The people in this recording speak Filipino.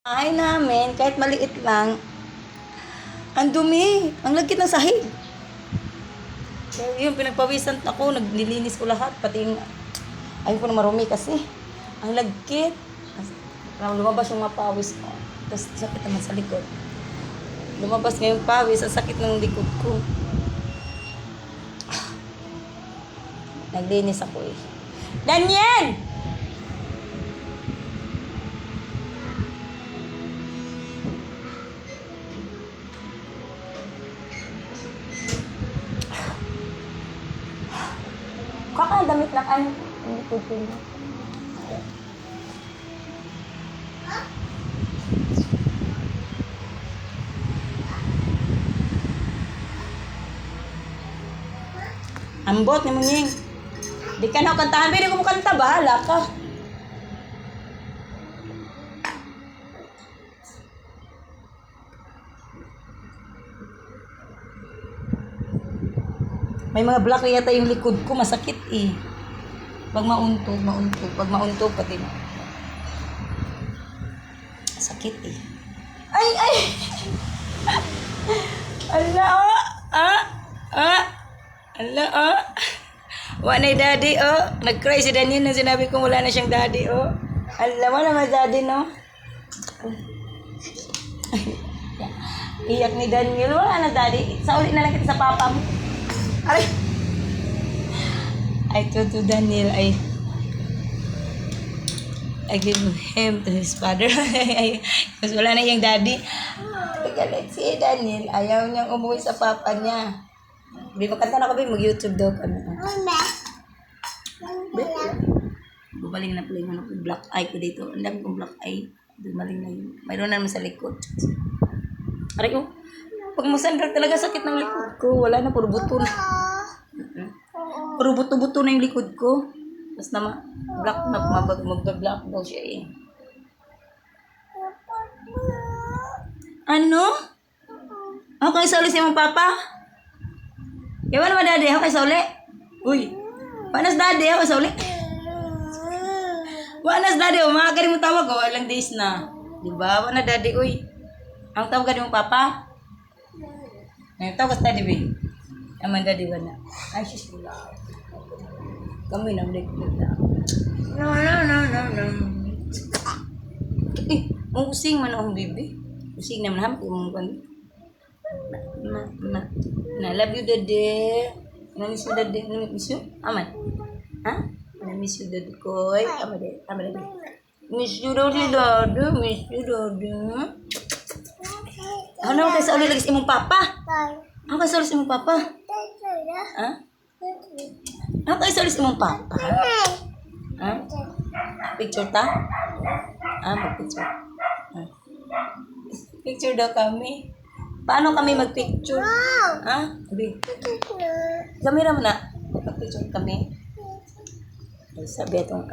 Bahay namin, kahit maliit lang, ang dumi, ang lagkit ng sahig. Kaya yun, pinagpawisan ako, nililinis ko lahat, pati yung, ayun ko na marumi kasi. Ang lagkit. Lumabas yung mapawis ko. Tapos sakit naman sa likod. Lumabas nga yung pawis, ang sakit ng likod ko. Naglinis ako eh. Daniel! Kakadamit lang ay likod ko na. Ambot ni Munying. Di ka na kantahan, hindi ko mo kanta, bahala ka. May mga black yata yung likod ko, masakit eh. Pag mauntog. Pag mauntog, pati na. Sakit eh. Ay! Ala Ala Wala na daddy Nag-cry si Daniel nung sinabi ko wala na siyang daddy Ala, wala na daddy no? Iyak ni Daniel, wala na daddy. Sa ulit na lang kita sa papa mo. Aray! I told to Daniel, I give him to his father. Kasi wala na yung daddy. Galit si Daniel, ayaw niyang umuwi sa papa niya. Di makanta na kami, mag-YouTube daw kami. Bubaling na pala yung black eye ko dito. Ang dami kong black eye. Bubaling na yun. Mayroon naman sa likod. Aray ko, pag masandral talaga sakit ng likod ko. Wala na, puro buto na. Puro buto-buto na yung likod ko. Tapos na black na, mag-black daw siya eh. Ano? Ako kayo sa uli si mong papa? Kaya naman daddy, ako kayo sa uli? Uy, panas daddy, ako sa uli? Panas daddy, umakari mo tawag, walang days na. Diba? Wana daddy, uy. Ang tawag ka mong papa? Ang tawag ka daddy, babe. Aman daddy, wana. Ay, sis, wala. Kami na, ulit na. No. Eh, ang using man akong baby. Using naman hamit yung mga na love you daddy. Na-miss you daddy. Na-miss you? Aman? Ha? Na-miss you daddy ko. Aman daddy. Miss you daddy. Miss you daddy. Ano kayo sa ulit lagi sa imong papa? Ano kayo sa ulit sa imong papa? Ha? Ano kayo sa ulit sa imong papa? Ha? Picture ta? Mag-picture. Picture daw kami. Paano kami mag-picture? Ha? Kamera mo na. Mag-picture kami. Sabi itong